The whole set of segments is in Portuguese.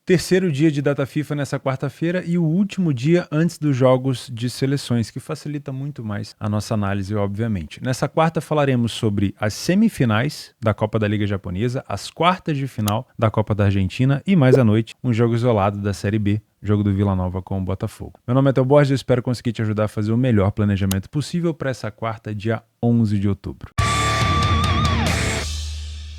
Terceiro dia de data FIFA nessa quarta-feira e o último dia antes dos jogos de seleções, que facilita muito mais a nossa análise, obviamente. Nessa quarta falaremos sobre as semifinais da Copa da Liga Japonesa, as quartas de final da Copa da Argentina e mais à noite um jogo isolado da Série B, jogo do Vila Nova com o Botafogo. Meu nome é Theo Borges e eu espero conseguir te ajudar a fazer o melhor planejamento possível para essa quarta, dia 11 de outubro.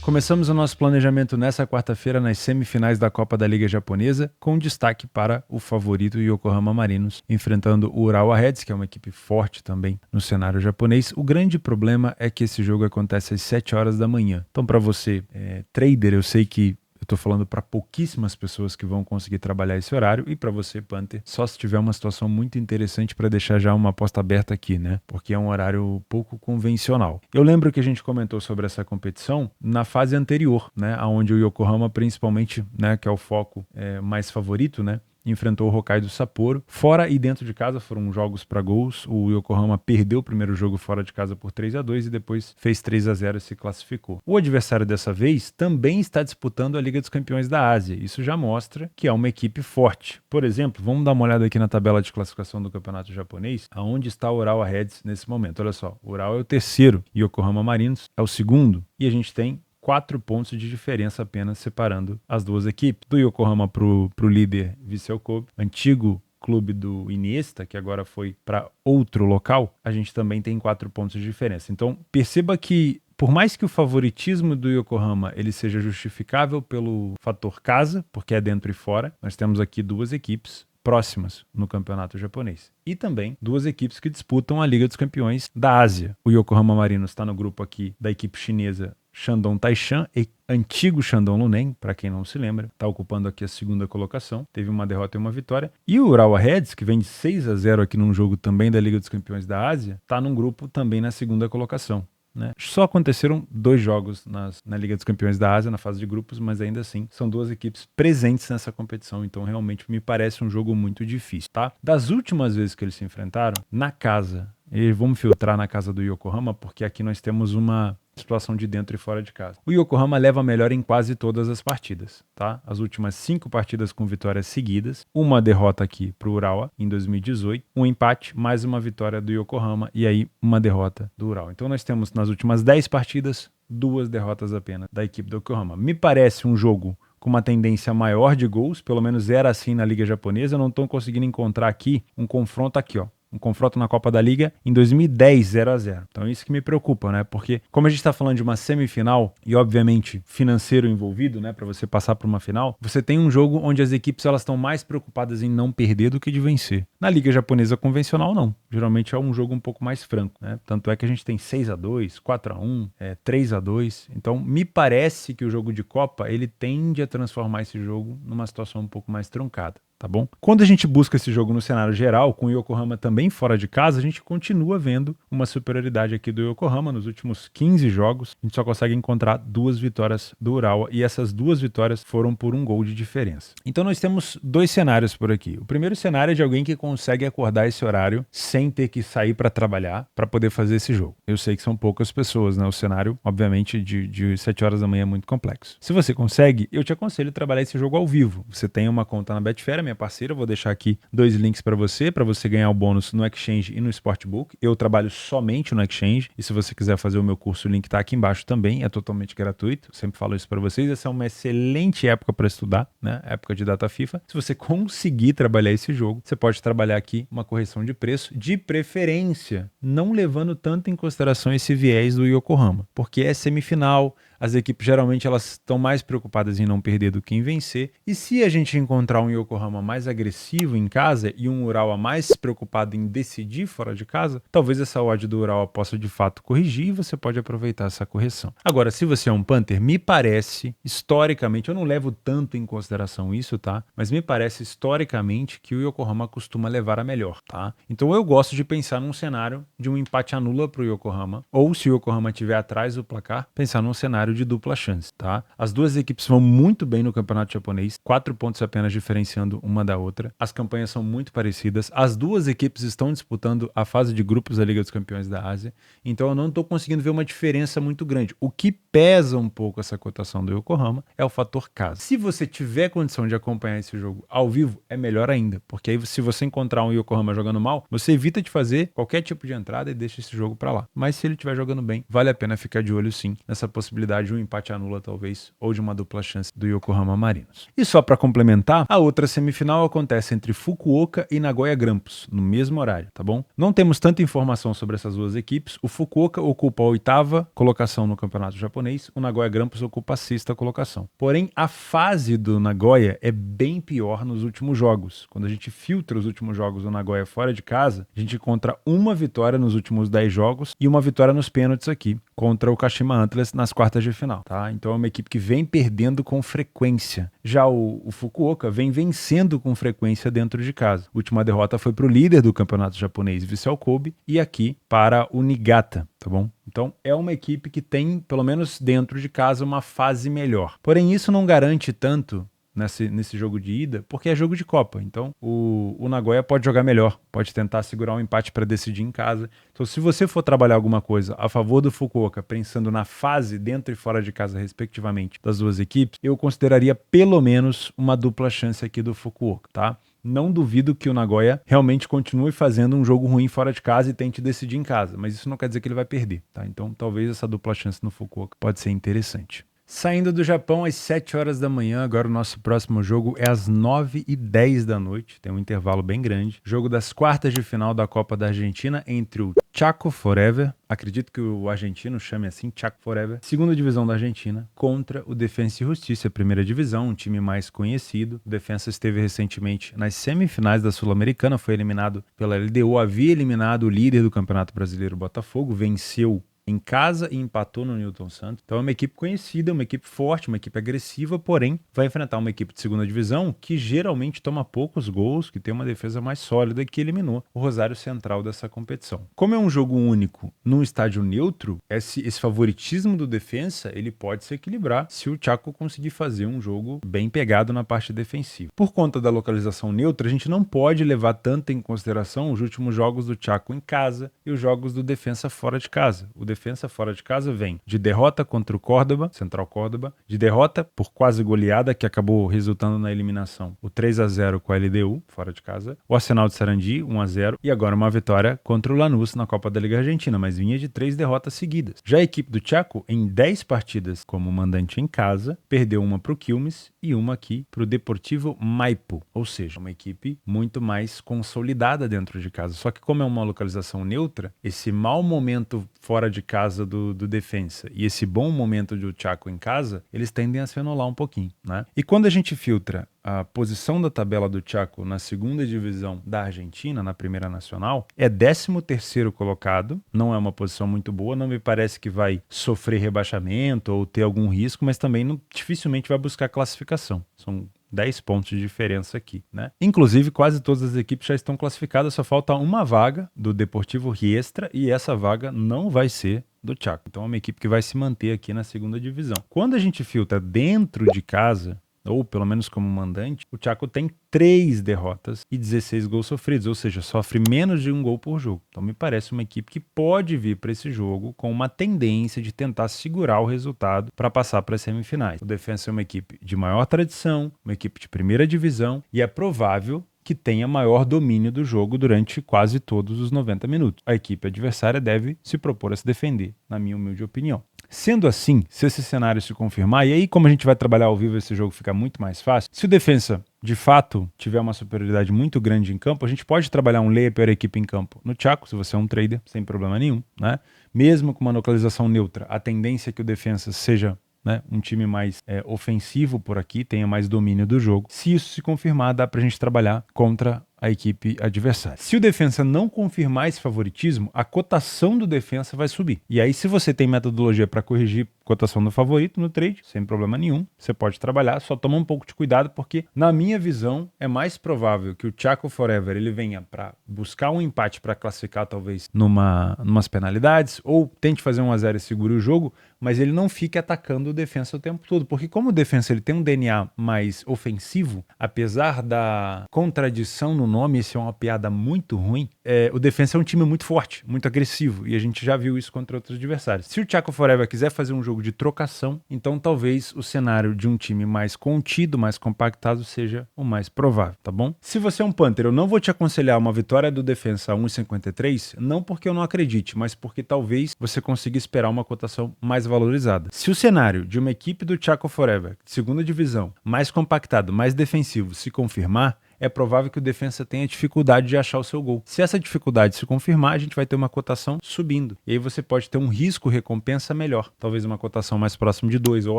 Começamos o nosso planejamento nessa quarta-feira nas semifinais da Copa da Liga Japonesa, com destaque para o favorito Yokohama Marinos, enfrentando o Urawa Reds, que é uma equipe forte também no cenário japonês. O grande problema é que esse jogo acontece às 7 horas da manhã. Então, para você, trader, eu sei que eu estou falando para pouquíssimas pessoas que vão conseguir trabalhar esse horário, e para você, Panther, só se tiver uma situação muito interessante para deixar já uma aposta aberta aqui, né? Porque é um horário pouco convencional. Eu lembro que a gente comentou sobre essa competição na fase anterior, né? Onde o Yokohama, principalmente, né, que é o foco mais favorito, né, enfrentou o Hokkaido Sapporo. Fora e dentro de casa foram jogos para gols. O Yokohama perdeu o primeiro jogo fora de casa por 3-2 e depois fez 3-0 e se classificou. O adversário dessa vez também está disputando a Liga dos Campeões da Ásia. Isso já mostra que é uma equipe forte. Por exemplo, vamos dar uma olhada aqui na tabela de classificação do campeonato japonês, aonde está o Urawa Reds nesse momento. Olha só, o Urawa é o terceiro e o Yokohama Marinos é o segundo. E a gente tem 4 pontos de diferença apenas separando as duas equipes. Do Yokohama pro líder Vissel Kobe, antigo clube do Iniesta, que agora foi para outro local, a gente também tem 4 pontos de diferença. Então, perceba que por mais que o favoritismo do Yokohama ele seja justificável pelo fator casa, porque é dentro e fora, nós temos aqui duas equipes próximas no campeonato japonês. E também duas equipes que disputam a Liga dos Campeões da Ásia. O Yokohama Marinos está no grupo aqui da equipe chinesa Shandong Taishan, antigo Shandong Luneng, para quem não se lembra, está ocupando aqui a segunda colocação, teve uma derrota e uma vitória. E o Urawa Reds, que vem de 6-0 aqui num jogo também da Liga dos Campeões da Ásia, está num grupo também na segunda colocação, né? Só aconteceram 2 jogos na Liga dos Campeões da Ásia, na fase de grupos, mas ainda assim são duas equipes presentes nessa competição, então realmente me parece um jogo muito difícil, tá? Das últimas vezes que eles se enfrentaram, na casa, e vamos filtrar na casa do Yokohama, porque aqui nós temos uma situação de dentro e fora de casa. O Yokohama leva melhor em quase todas as partidas, tá? As últimas 5 partidas com vitórias seguidas, uma derrota aqui para o Urawa em 2018, um empate, mais uma vitória do Yokohama e aí uma derrota do Urawa. Então nós temos nas últimas 10 partidas 2 derrotas apenas da equipe do Yokohama. Me parece um jogo com uma tendência maior de gols, pelo menos era assim na Liga Japonesa. Eu não estou conseguindo encontrar aqui um confronto aqui, ó. Um confronto na Copa da Liga em 2010, 0-0. Então é isso que me preocupa, né? Porque como a gente está falando de uma semifinal e obviamente financeiro envolvido, né, para você passar para uma final, você tem um jogo onde as equipes elas estão mais preocupadas em não perder do que de vencer. Na Liga Japonesa convencional não. Geralmente é um jogo um pouco mais franco, né? Tanto é que a gente tem 6-2, 4-1, 3-2. Então me parece que o jogo de Copa ele tende a transformar esse jogo numa situação um pouco mais truncada. Tá bom? Quando a gente busca esse jogo no cenário geral, com o Yokohama também fora de casa, a gente continua vendo uma superioridade aqui do Yokohama. Nos últimos 15 jogos, a gente só consegue encontrar 2 vitórias do Urawa, e essas 2 vitórias foram por 1 gol de diferença. Então nós temos 2 cenários por aqui. O primeiro cenário é de alguém que consegue acordar esse horário sem ter que sair para trabalhar para poder fazer esse jogo. Eu sei que são poucas pessoas, né? O cenário, obviamente, de 7 horas da manhã é muito complexo. Se você consegue, eu te aconselho a trabalhar esse jogo ao vivo. Você tem uma conta na Betfair, minha parceira, eu vou deixar aqui 2 links para você ganhar o bônus no Exchange e no Sportbook. Eu trabalho somente no Exchange, e se você quiser fazer o meu curso, o link tá aqui embaixo também, é totalmente gratuito, eu sempre falo isso para vocês. Essa é uma excelente época para estudar, né? Época de data FIFA. Se você conseguir trabalhar esse jogo, você pode trabalhar aqui uma correção de preço, de preferência, não levando tanto em consideração esse viés do Yokohama, porque é semifinal, as equipes geralmente elas estão mais preocupadas em não perder do que em vencer, e se a gente encontrar um Yokohama mais agressivo em casa e um Urawa mais preocupado em decidir fora de casa, talvez essa odd do Urawa possa de fato corrigir e você pode aproveitar essa correção. Agora, se você é um Panther, me parece, historicamente, eu não levo tanto em consideração isso, tá? Mas me parece historicamente que o Yokohama costuma levar a melhor, tá? Então eu gosto de pensar num cenário de um empate anula para o Yokohama, ou se o Yokohama estiver atrás do placar, pensar num cenário cenário de dupla chance, tá? As duas equipes vão muito bem no campeonato japonês, 4 pontos apenas diferenciando uma da outra. As campanhas são muito parecidas. As duas equipes estão disputando a fase de grupos da Liga dos Campeões da Ásia, então eu não estou conseguindo ver uma diferença muito grande. O que pesa um pouco essa cotação do Yokohama é o fator casa. Se você tiver condição de acompanhar esse jogo ao vivo, é melhor ainda, porque aí se você encontrar um Yokohama jogando mal, você evita de fazer qualquer tipo de entrada e deixa esse jogo pra lá. Mas se ele estiver jogando bem, vale a pena ficar de olho sim nessa possibilidade de um empate anula talvez, ou de uma dupla chance do Yokohama Marinos. E só para complementar, a outra semifinal acontece entre Fukuoka e Nagoya Grampus, no mesmo horário, tá bom? Não temos tanta informação sobre essas duas equipes. O Fukuoka ocupa a 8ª colocação no campeonato japonês, o Nagoya Grampus ocupa a 6ª colocação. Porém, a fase do Nagoya é bem pior nos últimos jogos. Quando a gente filtra os últimos jogos do Nagoya fora de casa, a gente encontra uma vitória nos últimos 10 jogos e uma vitória nos pênaltis aqui, contra o Kashima Antlers nas quartas de final, tá? Então é uma equipe que vem perdendo com frequência. Já o Fukuoka vem vencendo com frequência dentro de casa. A última derrota foi para o líder do campeonato japonês, Vissel Kobe, e aqui para o Niigata, tá bom? Então é uma equipe que tem, pelo menos dentro de casa, uma fase melhor. Porém, isso não garante tanto nesse jogo de ida, porque é jogo de Copa. Então, o Nagoya pode jogar melhor, pode tentar segurar um empate para decidir em casa. Então, se você for trabalhar alguma coisa a favor do Fukuoka, pensando na fase dentro e fora de casa, respectivamente, das duas equipes, eu consideraria pelo menos uma dupla chance aqui do Fukuoka, tá? Não duvido que o Nagoya realmente continue fazendo um jogo ruim fora de casa e tente decidir em casa, mas isso não quer dizer que ele vai perder, tá? Então, talvez essa dupla chance no Fukuoka pode ser interessante. Saindo do Japão às 7 horas da manhã, agora o nosso próximo jogo é às 9h10 da noite, tem um intervalo bem grande. Jogo das quartas de final da Copa da Argentina entre o Chaco Forever, acredito que o argentino chame assim, Chaco Forever, segunda divisão da Argentina, contra o Defensa e Justiça, primeira divisão, um time mais conhecido. O Defensa esteve recentemente nas semifinais da Sul-Americana, foi eliminado pela LDU, havia eliminado o líder do Campeonato Brasileiro, Botafogo, venceu em casa e empatou no Newton Santos. Então é uma equipe conhecida, uma equipe forte, uma equipe agressiva, porém vai enfrentar uma equipe de segunda divisão que geralmente toma poucos gols, que tem uma defesa mais sólida e que eliminou o Rosário Central dessa competição. Como é um jogo único num estádio neutro, esse favoritismo do Defensa ele pode se equilibrar se o Chaco conseguir fazer um jogo bem pegado na parte defensiva. Por conta da localização neutra, a gente não pode levar tanto em consideração os últimos jogos do Chaco em casa e os jogos do Defensa fora de casa. O Defensa fora de casa vem de derrota contra o Córdoba, Central Córdoba, de derrota por quase goleada, que acabou resultando na eliminação, o 3-0 com a LDU, fora de casa, o Arsenal de Sarandi, 1-0, e agora uma vitória contra o Lanús na Copa da Liga Argentina, mas vinha de 3 derrotas seguidas. Já a equipe do Chaco, em 10 partidas como mandante em casa, perdeu uma para o Quilmes e uma aqui para o Deportivo Maipo, ou seja, uma equipe muito mais consolidada dentro de casa. Só que como é uma localização neutra, esse mau momento fora de casa do Defensa e esse bom momento do Chaco em casa, eles tendem a se anular um pouquinho, né? E quando a gente filtra a posição da tabela do Chaco na segunda divisão da Argentina, na primeira nacional, é 13º colocado, não é uma posição muito boa, não me parece que vai sofrer rebaixamento ou ter algum risco, mas também dificilmente vai buscar classificação. São 10 pontos de diferença aqui, né? Inclusive, quase todas as equipes já estão classificadas, só falta uma vaga do Deportivo Riestra e essa vaga não vai ser do Chaco. Então é uma equipe que vai se manter aqui na segunda divisão. Quando a gente filtra dentro de casa, ou pelo menos como mandante, o Chaco tem 3 derrotas e 16 gols sofridos, ou seja, sofre menos de um gol por jogo. Então me parece uma equipe que pode vir para esse jogo com uma tendência de tentar segurar o resultado para passar para as semifinais. O Defensa é uma equipe de maior tradição, uma equipe de primeira divisão e é provável que tenha maior domínio do jogo durante quase todos os 90 minutos. A equipe adversária deve se propor a se defender, na minha humilde opinião. Sendo assim, se esse cenário se confirmar, e aí como a gente vai trabalhar ao vivo, esse jogo fica muito mais fácil, se o Defensa de fato tiver uma superioridade muito grande em campo, a gente pode trabalhar um lei a pior equipe em campo no Chaco, se você é um trader, sem problema nenhum, né? Mesmo com uma localização neutra, a tendência é que o Defensa seja, né, um time mais ofensivo por aqui, tenha mais domínio do jogo. Se isso se confirmar, dá pra gente trabalhar contra a equipe adversária. Se o Defensa não confirmar esse favoritismo, a cotação do Defensa vai subir. E aí, se você tem metodologia para corrigir cotação do favorito no trade, sem problema nenhum. Você pode trabalhar, só toma um pouco de cuidado, porque, na minha visão, é mais provável que o Chaco Forever ele venha para buscar um empate para classificar, talvez, numas penalidades, ou tente fazer 1-0 e segure o jogo, mas ele não fique atacando o defensa o tempo todo, porque como o defensa ele tem um DNA mais ofensivo, apesar da contradição no nome, isso é uma piada muito ruim, o defensa é um time muito forte, muito agressivo, e a gente já viu isso contra outros adversários. Se o Chaco Forever quiser fazer um jogo de trocação, então talvez o cenário de um time mais contido, mais compactado, seja o mais provável, tá bom? Se você é um punter, eu não vou te aconselhar uma vitória do defensa a 1,53, não porque eu não acredite, mas porque talvez você consiga esperar uma cotação mais valorizada. Se o cenário de uma equipe do Chaco Forever, segunda divisão, mais compactado, mais defensivo, se confirmar, é provável que o defensa tenha dificuldade de achar o seu gol. Se essa dificuldade se confirmar, a gente vai ter uma cotação subindo. E aí você pode ter um risco-recompensa melhor. Talvez uma cotação mais próxima de 2 ou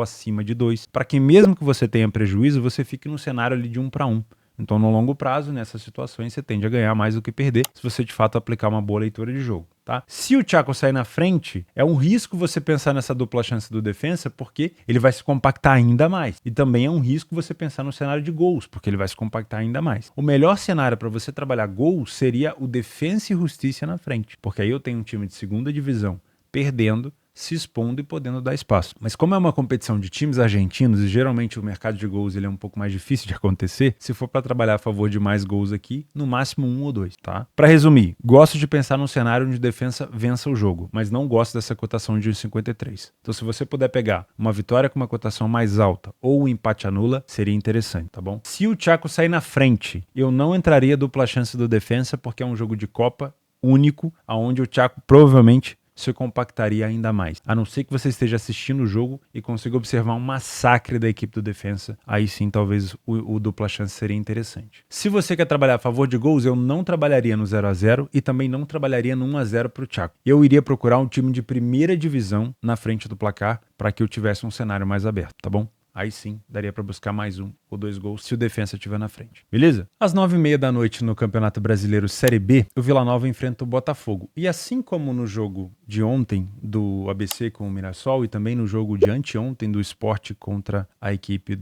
acima de 2. Para que mesmo que você tenha prejuízo, você fique no cenário ali de 1-1. Então, no longo prazo, nessas situações, você tende a ganhar mais do que perder se você, de fato, aplicar uma boa leitura de jogo. Tá? Se o Chaco sair na frente, é um risco você pensar nessa dupla chance do defensa, porque ele vai se compactar ainda mais. E também é um risco você pensar no cenário de gols, porque ele vai se compactar ainda mais. O melhor cenário para você trabalhar gols seria o defensa e justiça na frente, porque aí eu tenho um time de segunda divisão perdendo, se expondo e podendo dar espaço. Mas como é uma competição de times argentinos e geralmente o mercado de gols ele é um pouco mais difícil de acontecer, se for para trabalhar a favor de mais gols aqui, no máximo 1 ou 2, tá? Para resumir, gosto de pensar num cenário onde a defesa vença o jogo, mas não gosto dessa cotação de 1,53. Então se você puder pegar uma vitória com uma cotação mais alta ou um empate anula, seria interessante, tá bom? Se o Chaco sair na frente, eu não entraria dupla chance do defensa porque é um jogo de Copa único, aonde o Chaco provavelmente se compactaria ainda mais. A não ser que você esteja assistindo o jogo e consiga observar um massacre da equipe do defensa, aí sim talvez o dupla chance seria interessante. Se você quer trabalhar a favor de gols, eu não trabalharia no 0-0 e também não trabalharia no 1-0 para o Chaco. Eu iria procurar um time de primeira divisão na frente do placar para que eu tivesse um cenário mais aberto, tá bom? Aí sim, daria para buscar mais 1 ou 2 gols se o defensa estiver na frente. Beleza? Às 9h30 da noite no Campeonato Brasileiro Série B, o Vila Nova enfrenta o Botafogo. E assim como no jogo de ontem do ABC com o Mirassol e também no jogo de anteontem do Sport contra a equipe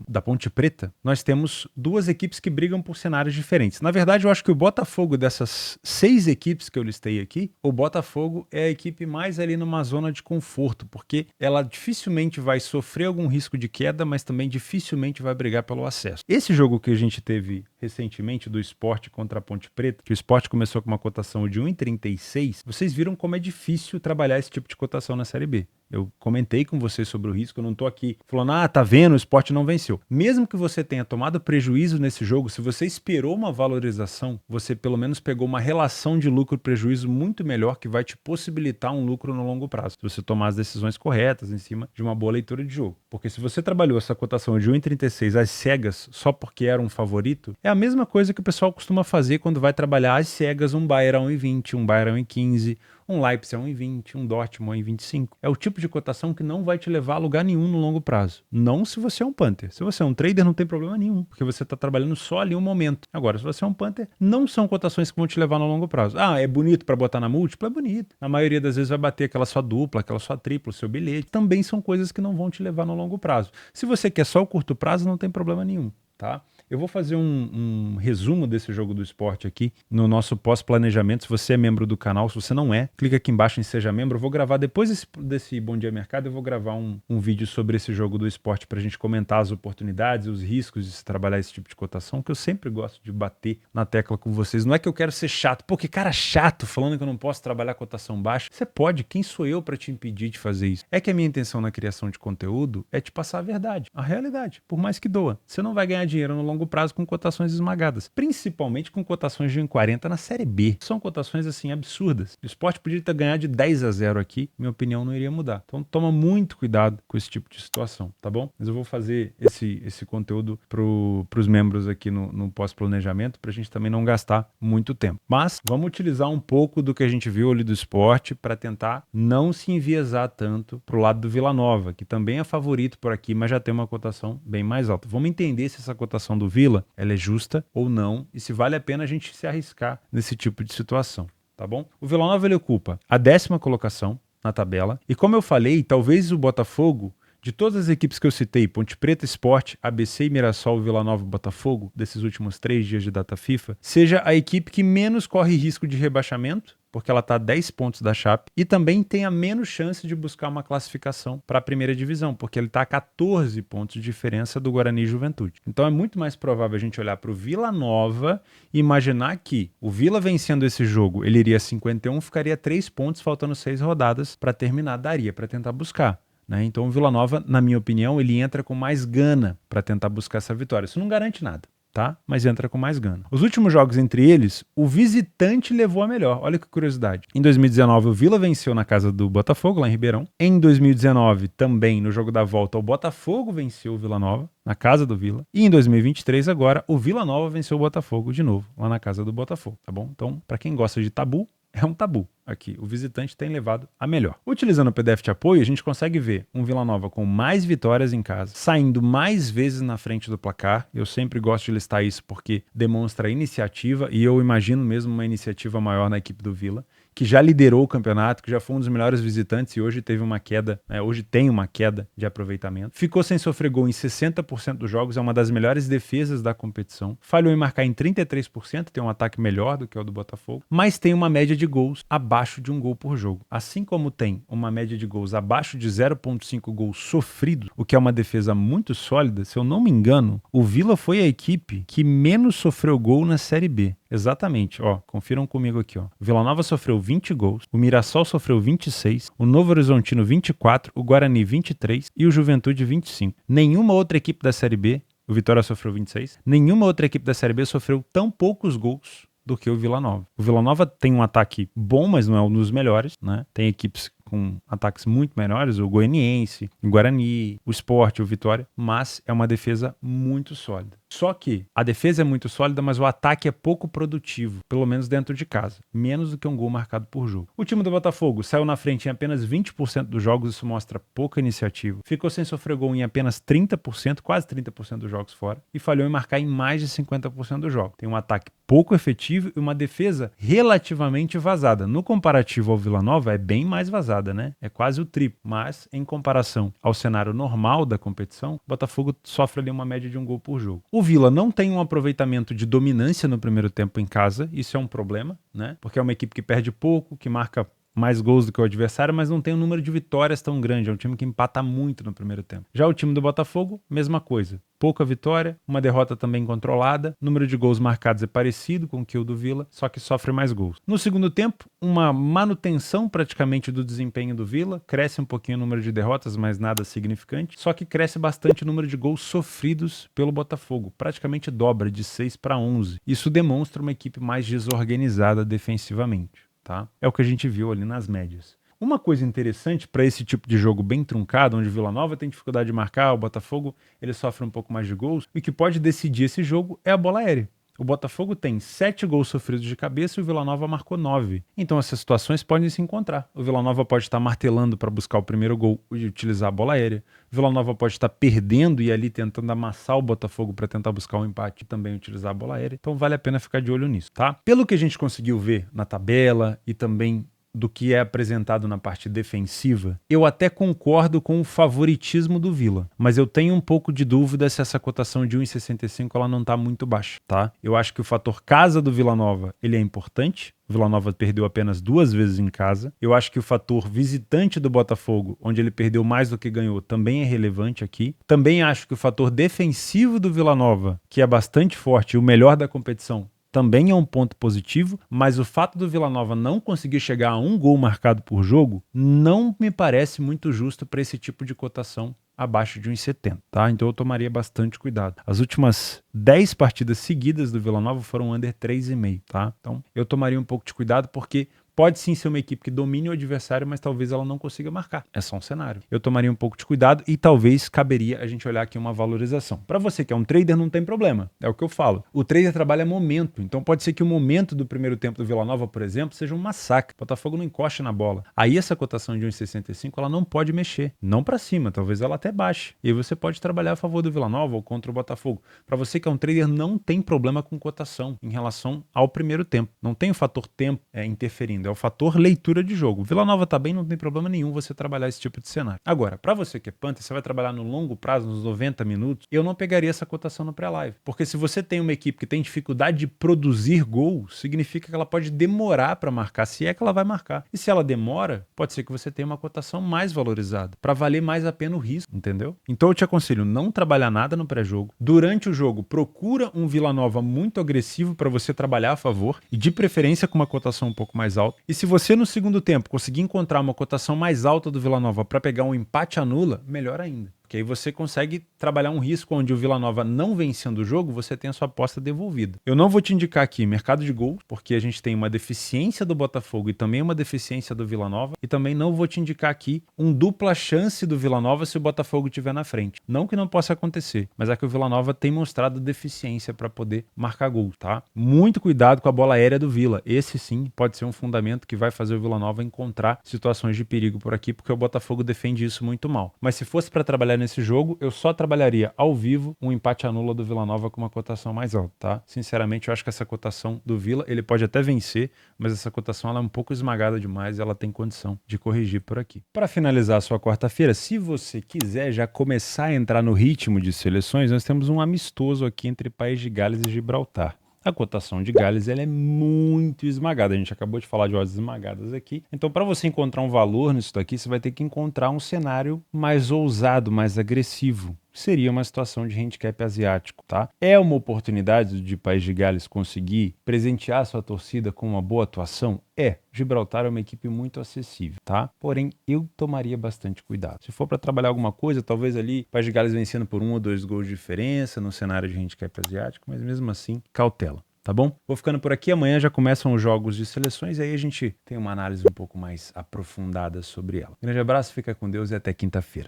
da Ponte Preta, nós temos duas equipes que brigam por cenários diferentes. Na verdade, eu acho que o Botafogo dessas 6 equipes que eu listei aqui, o Botafogo é a equipe mais ali numa zona de conforto, porque ela dificilmente vai sofrer algum risco de queda, mas também dificilmente vai brigar pelo acesso. Esse jogo que a gente teve recentemente do Sport contra a Ponte Preta, que o Sport começou com uma cotação de 1,36, vocês viram como é difícil trabalhar esse tipo de cotação na Série B. Eu comentei com vocês sobre o risco, eu não tô aqui falando, tá vendo, o Sport não venceu. Mesmo que você tenha tomado prejuízo nesse jogo, se você esperou uma valorização, você pelo menos pegou uma relação de lucro-prejuízo muito melhor que vai te possibilitar um lucro no longo prazo, se você tomar as decisões corretas em cima de uma boa leitura de jogo. Porque se você trabalhou essa cotação de 1,36 às cegas só porque era um favorito, é a mesma coisa que o pessoal costuma fazer quando vai trabalhar às cegas um Bayern a 1,20, um Bayern a 1,15, um Leipzig a 1,20, um Dortmund a 1,25. É o tipo de cotação que não vai te levar a lugar nenhum no longo prazo. Não se você é um punter. Se você é um trader, não tem problema nenhum, porque você está trabalhando só ali um momento. Agora, se você é um punter, não são cotações que vão te levar no longo prazo. É bonito para botar na múltipla? É bonito. Na maioria das vezes vai bater aquela sua dupla, aquela sua tripla, o seu bilhete. Também são coisas que não vão te levar no longo prazo. Se você quer só o curto prazo, não tem problema nenhum, tá? Eu vou fazer um resumo desse jogo do Sport aqui no nosso pós-planejamento. Se você é membro do canal, se você não é, clica aqui embaixo em Seja Membro. Eu vou gravar, depois desse Bom Dia Mercado, eu vou gravar um vídeo sobre esse jogo do Sport para a gente comentar as oportunidades, os riscos de se trabalhar esse tipo de cotação, que eu sempre gosto de bater na tecla com vocês. Não é que eu quero ser chato, porque cara chato falando que eu não posso trabalhar cotação baixa. Você pode, quem sou eu para te impedir de fazer isso? É que a minha intenção na criação de conteúdo é te passar a verdade, a realidade, por mais que doa. Você não vai ganhar dinheiro no longo prazo com cotações esmagadas, principalmente com cotações de 1,40 na Série B. São cotações assim absurdas. O Sport podia ter ganhado de 10-0 aqui, minha opinião não iria mudar. Então toma muito cuidado com esse tipo de situação, tá bom? Mas eu vou fazer esse conteúdo pros membros aqui no pós-planejamento, pra gente também não gastar muito tempo. Mas vamos utilizar um pouco do que a gente viu ali do Sport para tentar não se enviesar tanto pro lado do Vila Nova, que também é favorito por aqui, mas já tem uma cotação bem mais alta. Vamos entender se essa cotação do Vila ela é justa ou não e se vale a pena a gente se arriscar nesse tipo de situação, tá bom? O Vila Nova ele ocupa a 10ª colocação, na tabela. E como eu falei, talvez o Botafogo, de todas as equipes que eu citei, Ponte Preta, Sport, ABC e Mirassol, Vila Nova e Botafogo, desses últimos 3 dias de data FIFA, seja a equipe que menos corre risco de rebaixamento, porque ela está a 10 pontos da Chape, e também tem a menos chance de buscar uma classificação para a primeira divisão, porque ele está a 14 pontos de diferença do Guarani e Juventude. Então é muito mais provável a gente olhar para o Vila Nova e imaginar que o Vila vencendo esse jogo, ele iria a 51, ficaria 3 pontos, faltando 6 rodadas para terminar, daria para tentar buscar. Então o Vila Nova, na minha opinião, ele entra com mais gana para tentar buscar essa vitória. Isso não garante nada, tá? Mas entra com mais gana. Os últimos jogos entre eles, o visitante levou a melhor. Olha que curiosidade. Em 2019, o Vila venceu na casa do Botafogo, lá em Ribeirão. Em 2019, também, no jogo da volta, o Botafogo venceu o Vila Nova, na casa do Vila. E em 2023, agora, o Vila Nova venceu o Botafogo de novo, lá na casa do Botafogo, tá bom? Então, para quem gosta de tabu, é um tabu aqui. O visitante tem levado a melhor. Utilizando o PDF de apoio, a gente consegue ver um Vila Nova com mais vitórias em casa, saindo mais vezes na frente do placar. Eu sempre gosto de listar isso porque demonstra iniciativa e eu imagino mesmo uma iniciativa maior na equipe do Vila, que já liderou o campeonato, que já foi um dos melhores visitantes e hoje teve uma queda, hoje tem uma queda de aproveitamento. Ficou sem sofrer gol em 60% dos jogos, é uma das melhores defesas da competição. Falhou em marcar em 33%, tem um ataque melhor do que o do Botafogo, mas tem uma média de gols abaixo de um gol por jogo. Assim como tem uma média de gols abaixo de 0,5 gols sofridos, o que é uma defesa muito sólida, se eu não me engano, o Vila foi a equipe que menos sofreu gol na Série B. Exatamente, confiram comigo aqui, O Vila Nova sofreu 20 gols, o Mirassol sofreu 26, o Novo Horizontino 24, o Guarani 23 e o Juventude 25. Nenhuma outra equipe da Série B, o Vitória sofreu 26, nenhuma outra equipe da Série B sofreu tão poucos gols do que o Vila Nova. O Vila Nova tem um ataque bom, mas não é um dos melhores, né? Tem equipes com ataques muito menores, o Goianiense, o Guarani, o Sport, o Vitória, mas é uma defesa muito sólida. Só que a defesa é muito sólida, mas o ataque é pouco produtivo, pelo menos dentro de casa, menos do que um gol marcado por jogo. O time do Botafogo saiu na frente em apenas 20% dos jogos, isso mostra pouca iniciativa. Ficou sem sofrer gol em apenas 30%, quase 30% dos jogos fora, e falhou em marcar em mais de 50% dos jogos. Tem um ataque pouco efetivo e uma defesa relativamente vazada. No comparativo ao Vila Nova, é bem mais vazada, né? É quase o triplo, mas em comparação ao cenário normal da competição, o Botafogo sofre ali uma média de um gol por jogo. O Vila não tem um aproveitamento de dominância no primeiro tempo em casa, isso é um problema, né? Porque é uma equipe que perde pouco, que marca mais gols do que o adversário, mas não tem um número de vitórias tão grande, é um time que empata muito no primeiro tempo. Já o time do Botafogo, mesma coisa. Pouca vitória, uma derrota também controlada, número de gols marcados é parecido com o que o do Vila, só que sofre mais gols. No segundo tempo, uma manutenção praticamente do desempenho do Vila, cresce um pouquinho o número de derrotas, mas nada significante, só que cresce bastante o número de gols sofridos pelo Botafogo, praticamente dobra de 6 para 11. Isso demonstra uma equipe mais desorganizada defensivamente. Tá? É o que a gente viu ali nas médias. Uma coisa interessante para esse tipo de jogo bem truncado, onde o Vila Nova tem dificuldade de marcar, o Botafogo ele sofre um pouco mais de gols, e o que pode decidir esse jogo é a bola aérea. O Botafogo tem 7 gols sofridos de cabeça e o Vila Nova marcou 9. Então essas situações podem se encontrar. O Vila Nova pode estar martelando para buscar o primeiro gol e utilizar a bola aérea. O Vila Nova pode estar perdendo e ali tentando amassar o Botafogo para tentar buscar um empate e também utilizar a bola aérea. Então vale a pena ficar de olho nisso, tá? Pelo que a gente conseguiu ver na tabela e também do que é apresentado na parte defensiva, eu até concordo com o favoritismo do Vila, mas eu tenho um pouco de dúvida se essa cotação de 1,65 ela não está muito baixa, tá? Eu acho que o fator casa do Vila Nova ele é importante. O Vila Nova perdeu apenas 2 vezes em casa. Eu acho que o fator visitante do Botafogo, onde ele perdeu mais do que ganhou, também é relevante aqui. Também acho que o fator defensivo do Vila Nova, que é bastante forte e o melhor da competição, também é um ponto positivo, mas o fato do Vila Nova não conseguir chegar a um gol marcado por jogo não me parece muito justo para esse tipo de cotação abaixo de 1,70, tá? Então eu tomaria bastante cuidado. As últimas 10 partidas seguidas do Vila Nova foram under 3,5, tá? Então eu tomaria um pouco de cuidado porque pode sim ser uma equipe que domine o adversário, mas talvez ela não consiga marcar. É só um cenário. Eu tomaria um pouco de cuidado e talvez caberia a gente olhar aqui uma valorização. Para você que é um trader, não tem problema. É o que eu falo. O trader trabalha momento. Então pode ser que o momento do primeiro tempo do Vila Nova, por exemplo, seja um massacre. O Botafogo não encosta na bola. Aí essa cotação de 1,65 ela não pode mexer. Não para cima. Talvez ela até baixe. E aí você pode trabalhar a favor do Vila Nova ou contra o Botafogo. Para você que é um trader, não tem problema com cotação em relação ao primeiro tempo. Não tem o fator tempo interferindo. É o fator leitura de jogo. Vila Nova tá bem, não tem problema nenhum você trabalhar esse tipo de cenário. Agora, para você que é Panther, você vai trabalhar no longo prazo, nos 90 minutos, eu não pegaria essa cotação no pré-live. Porque se você tem uma equipe que tem dificuldade de produzir gols, significa que ela pode demorar para marcar, se é que ela vai marcar. E se ela demora, pode ser que você tenha uma cotação mais valorizada, para valer mais a pena o risco, entendeu? Então eu te aconselho não trabalhar nada no pré-jogo. Durante o jogo, procura um Vila Nova muito agressivo para você trabalhar a favor e de preferência com uma cotação um pouco mais alta. E se você no segundo tempo conseguir encontrar uma cotação mais alta do Vila Nova para pegar um empate anula, melhor ainda. Porque aí você consegue trabalhar um risco onde o Vila Nova não vencendo o jogo, você tem a sua aposta devolvida. Eu não vou te indicar aqui mercado de gols, porque a gente tem uma deficiência do Botafogo e também uma deficiência do Vila Nova. E também não vou te indicar aqui um dupla chance do Vila Nova se o Botafogo estiver na frente. Não que não possa acontecer, mas é que o Vila Nova tem mostrado deficiência para poder marcar gols, tá? Muito cuidado com a bola aérea do Vila. Esse sim pode ser um fundamento que vai fazer o Vila Nova encontrar situações de perigo por aqui, porque o Botafogo defende isso muito mal. Mas se fosse para trabalhar nesse jogo, eu só trabalharia ao vivo um empate anula do Vila Nova com uma cotação mais alta, tá? Sinceramente, eu acho que essa cotação do Vila, ele pode até vencer, mas essa cotação ela é um pouco esmagada demais e ela tem condição de corrigir por aqui. Para finalizar a sua quarta-feira, se você quiser já começar a entrar no ritmo de seleções, nós temos um amistoso aqui entre País de Gales e Gibraltar. A cotação de Gales ela é muito esmagada. A gente acabou de falar de odds esmagadas aqui. Então, para você encontrar um valor nisso daqui, você vai ter que encontrar um cenário mais ousado, mais agressivo. Seria uma situação de handicap asiático, tá? É uma oportunidade de País de Gales conseguir presentear sua torcida com uma boa atuação? É. Gibraltar é uma equipe muito acessível, tá? Porém, eu tomaria bastante cuidado. Se for para trabalhar alguma coisa, talvez ali País de Gales vencendo por 1 ou 2 gols de diferença no cenário de handicap asiático, mas mesmo assim, cautela. Tá bom? Vou ficando por aqui. Amanhã já começam os jogos de seleções e aí a gente tem uma análise um pouco mais aprofundada sobre ela. Grande abraço, fica com Deus e até quinta-feira.